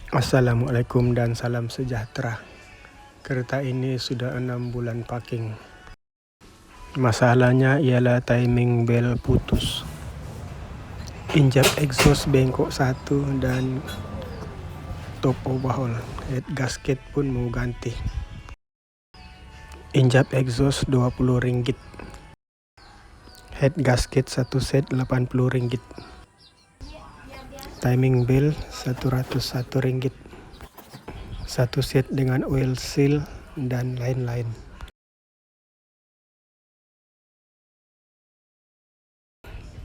Assalamualaikum dan salam sejahtera. Kereta ini sudah 6 bulan parking. Masalahnya ialah timing bel putus. Injap exhaust bengkok satu dan top overhaul. Head gasket pun mau ganti. Injap exhaust Rp20. Head gasket satu set Rp80. Timing bel Rp101. Satu set dengan oil seal dan lain-lain.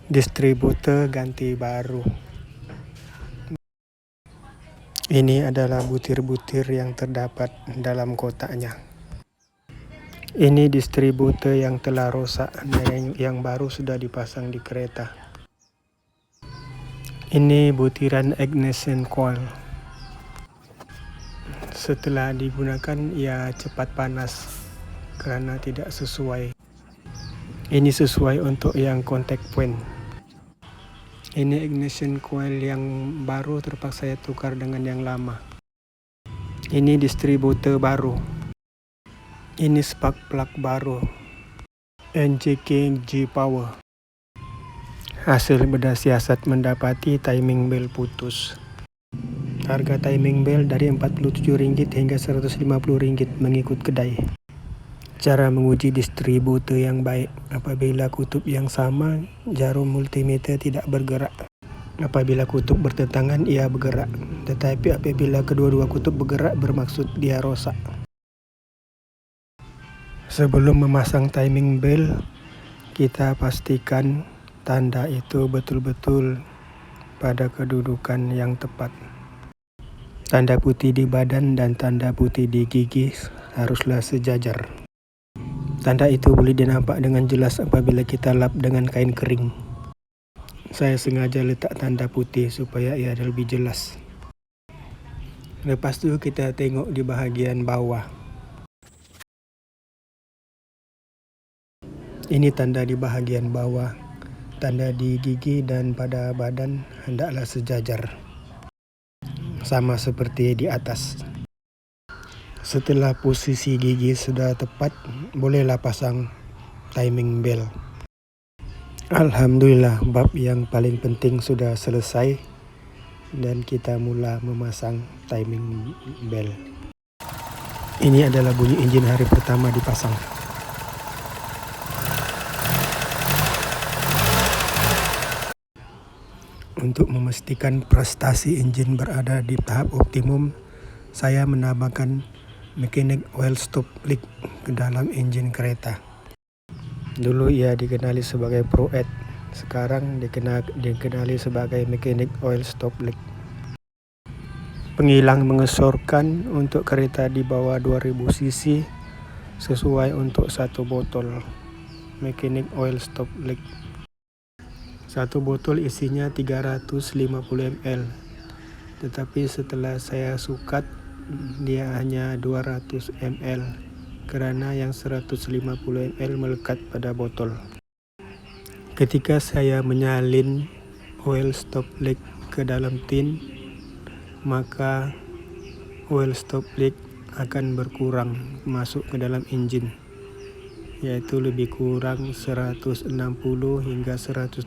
Distributor ganti baru. Ini adalah butir-butir yang terdapat dalam kotaknya. Ini distributor yang telah rosak dan yang baru sudah dipasang di kereta. Ini butiran ignition coil. Setelah digunakan ia cepat panas kerana tidak sesuai. Ini sesuai untuk yang contact point. Ini ignition coil yang baru terpaksa saya tukar dengan yang lama. Ini distributor baru. Ini spark plug baru. NJK G-Power. Hasil bedah siasat mendapati timing bel putus. Harga timing bel dari Rp47 hingga Rp150 mengikut kedai. Cara menguji distributor yang baik. Apabila kutub yang sama, jarum multimeter tidak bergerak. Apabila kutub bertentangan, ia bergerak. Tetapi apabila kedua-dua kutub bergerak, bermaksud dia rosak. Sebelum memasang timing bel, kita pastikan tanda itu betul-betul pada kedudukan yang tepat. Tanda putih di badan dan tanda putih di gigi haruslah sejajar. Tanda itu boleh dinampak dengan jelas apabila kita lap dengan kain kering. Saya sengaja letak tanda putih supaya ia lebih jelas. Lepas tu kita tengok di bahagian bawah. Ini tanda di bahagian bawah. Tanda di gigi dan pada badan hendaklah sejajar. Sama seperti di atas. Setelah posisi gigi sudah tepat, bolehlah pasang timing bel. Alhamdulillah, bab yang paling penting sudah selesai dan kita mula memasang timing bel. Ini adalah bunyi enjin hari pertama dipasang. Untuk memastikan prestasi enjin berada di tahap optimum, saya menambahkan mechanic oil stop leak ke dalam enjin kereta. Dulu ia dikenali sebagai Pro 8, sekarang dikenali sebagai mechanic oil stop leak. Penghilang mengesorkan untuk kereta di bawah 2000 cc sesuai untuk satu botol mechanic oil stop leak. Satu botol isinya 350 ml, tetapi setelah saya sukat dia hanya 200 ml kerana yang 150 ml melekat pada botol. Ketika saya menyalin oil stop leak ke dalam tin, maka oil stop leak akan berkurang masuk ke dalam enjin, yaitu lebih kurang 160 hingga 170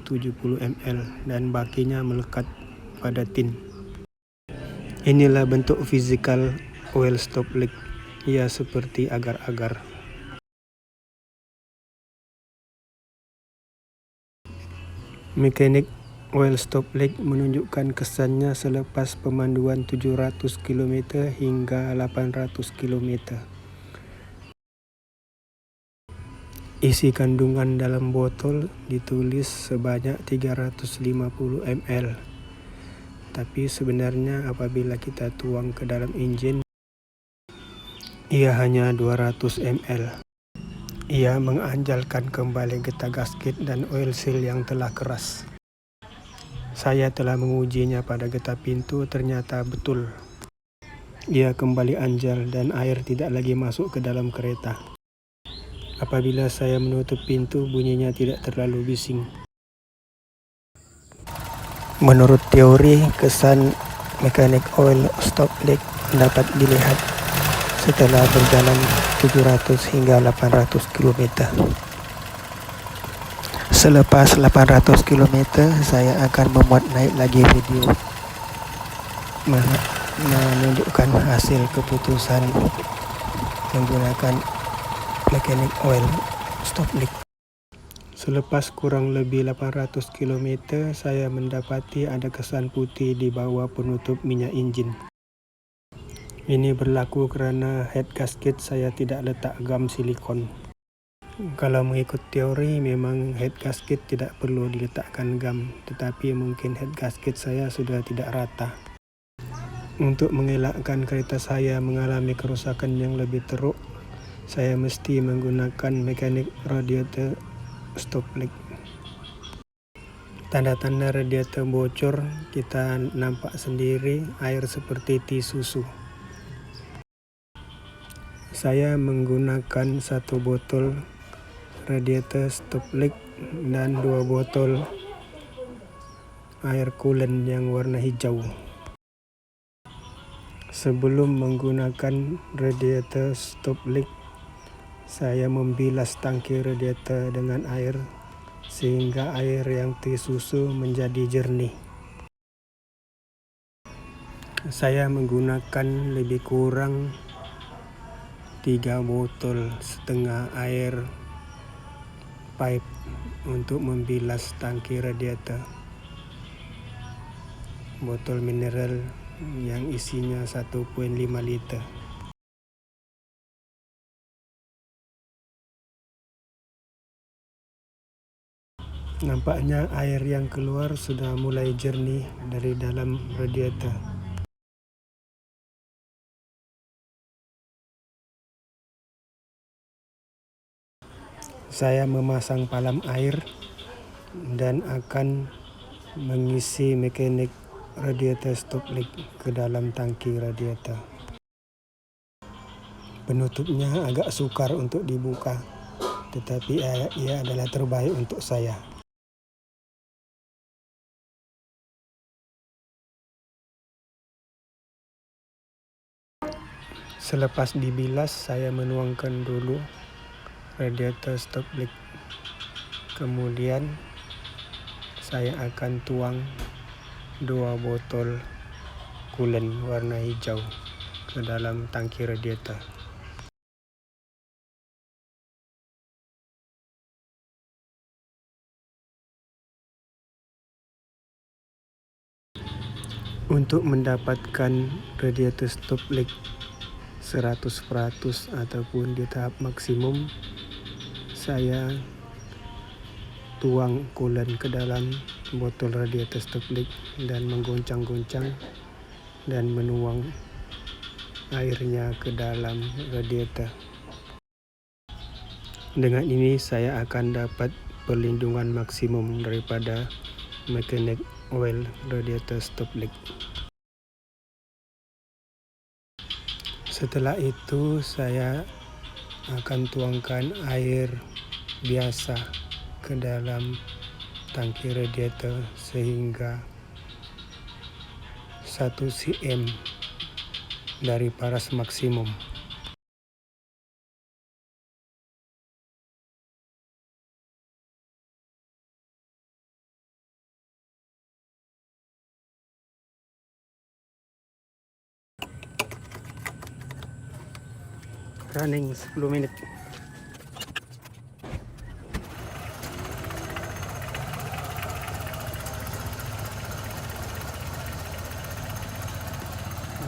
ml dan bakinya melekat pada tin. Inilah bentuk fizikal oil stop leak. Ia seperti agar-agar. Mechanic oil stop leak menunjukkan kesannya selepas pemanduan 700 km hingga 800 km. Isi kandungan dalam botol ditulis sebanyak 350 ml. Tapi sebenarnya apabila kita tuang ke dalam enjin, ia hanya 200 ml. Ia menganjalkan kembali getah gasket dan oil seal yang telah keras. Saya telah mengujinya pada getah pintu, ternyata betul. Ia kembali anjal dan air tidak lagi masuk ke dalam kereta. Apabila saya menutup pintu, bunyinya tidak terlalu bising. Menurut teori, kesan mechanic oil stop leak dapat dilihat setelah berjalan 700 hingga 800 km. Selepas 800 km, saya akan memuat naik lagi video menunjukkan hasil keputusan menggunakan mechanic oil stop leak. Selepas kurang lebih 800 km, saya mendapati ada kesan putih di bawah penutup minyak enjin. Ini berlaku kerana head gasket saya tidak letak gam silikon. Kalau mengikut teori, memang head gasket tidak perlu diletakkan gam, tetapi mungkin head gasket saya sudah tidak rata. Untuk mengelakkan kereta saya mengalami kerosakan yang lebih teruk, saya mesti menggunakan mechanic radiator stop leak. Tanda-tanda radiator bocor kita nampak sendiri, air seperti tea susu. Saya menggunakan 1 botol radiator stop leak dan 2 botol air coolant yang warna hijau. Sebelum menggunakan radiator stop leak, saya membilas tangki radiator dengan air sehingga air yang tea susu menjadi jernih. Saya menggunakan lebih kurang 3,5 botol air pipe untuk membilas tangki radiator. Botol mineral yang isinya 1,5 liter. Nampaknya air yang keluar sudah mulai jernih dari dalam radiator. Saya memasang palam air dan akan mengisi mechanic radiator stop leak ke dalam tangki radiator. Penutupnya agak sukar untuk dibuka, tetapi ia adalah terbaik untuk saya. Selepas dibilas, saya menuangkan dulu radiator stop leak. Kemudian saya akan tuang 2 botol coolant warna hijau ke dalam tangki radiator. Untuk mendapatkan radiator stop leak 100% ataupun di tahap maksimum, saya tuang coolant ke dalam botol radiator stop leak dan menggoncang-goncang dan menuang airnya ke dalam radiator. Dengan ini saya akan dapat perlindungan maksimum daripada mechanic oil radiator stop leak. Setelah itu saya akan tuangkan air biasa ke dalam tangki radiator sehingga 1 cm dari paras maksimum. Running 10 menit.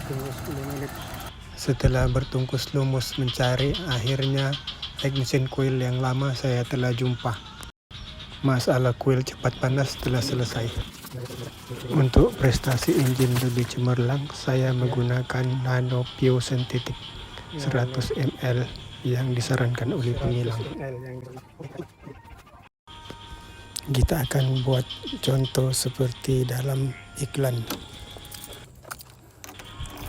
Tunggu 10 menit. Setelah bertungkus lumus mencari, akhirnya ignition coil yang lama saya telah jumpa. Masalah coil cepat panas telah selesai. Untuk prestasi enjin lebih cemerlang, saya menggunakan nano pure sintetik 100 ml yang disarankan oleh pengilang. Kita akan buat contoh seperti dalam iklan.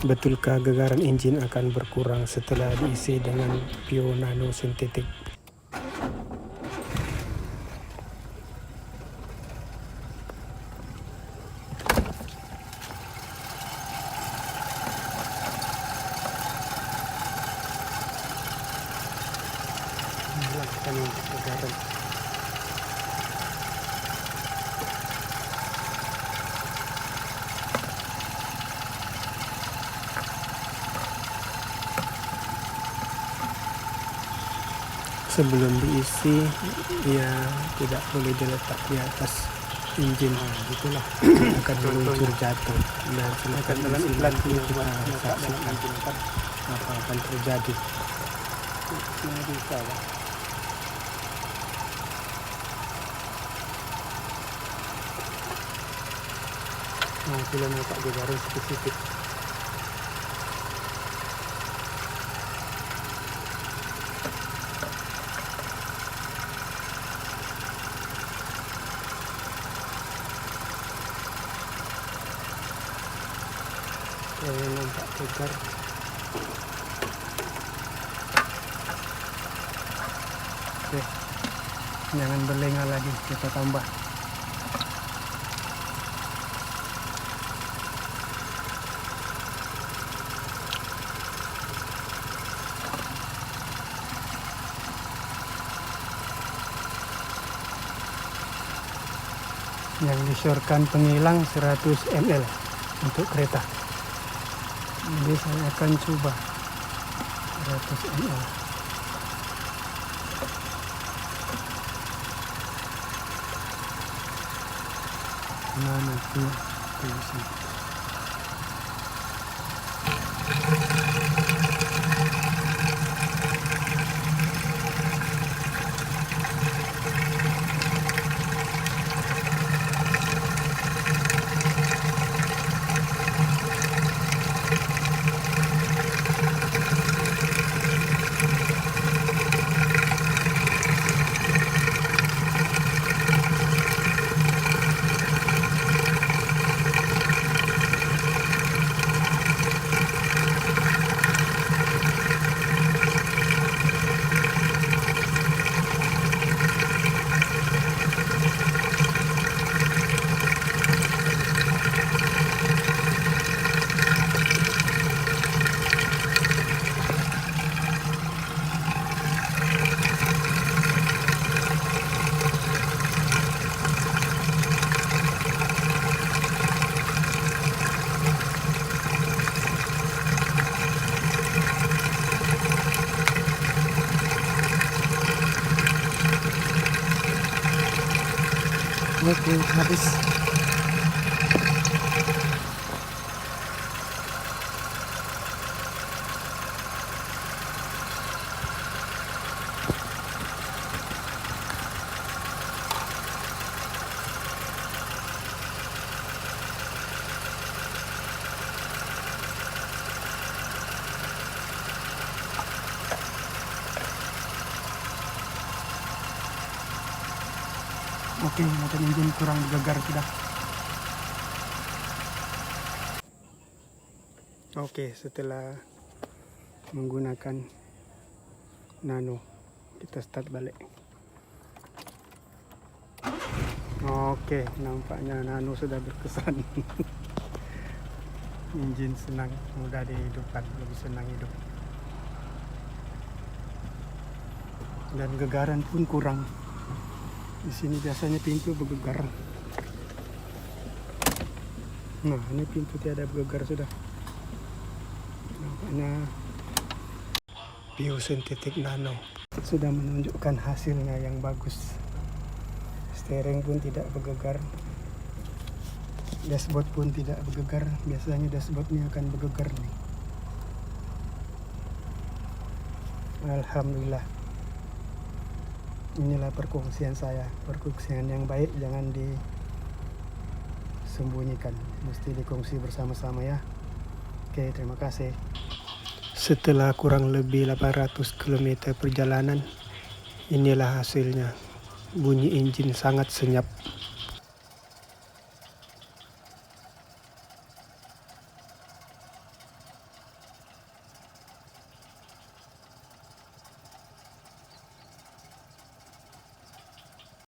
Betulkah gegaran enjin akan berkurang setelah diisi dengan pure nano sintetik? gunakan untuk kegaran. Sebelum diisi, ya tidak boleh diletak di atas injin. Gitulah Akan meluncur jatuh. Dan silakan dalam iklan kita saksikan apa akan terjadi. Nah, film Pak Gegaran spesifik. Saya nampak tegar. Oke, jangan berlengah lagi, kita tambah. Yang disyorkan penghilang 100 ml untuk kereta. Jadi saya akan coba 100 ml. Mana tuh? Oke, habis. Oke, motor injin kurang gegar sudah. Oke, setelah menggunakan nano, kita start balik. Oke, nampaknya nano sudah berkesan. Injin senang, mudah dihidupkan, lebih senang hidup. Dan gegaran pun kurang. Di sini biasanya pintu bergegar. Nah, ini pintu tiada bergegar sudah. Nampaknya biosintetik nano sudah menunjukkan hasilnya yang bagus. Steering pun tidak bergegar. Dashboard pun tidak bergegar. Biasanya dashboardnya akan bergegar nih. Alhamdulillah. Inilah perkongsian saya. Perkongsian yang baik jangan disembunyikan, mesti dikongsi bersama-sama ya. Oke, terima kasih. Setelah kurang lebih 800 km perjalanan, inilah hasilnya. Bunyi injin sangat senyap.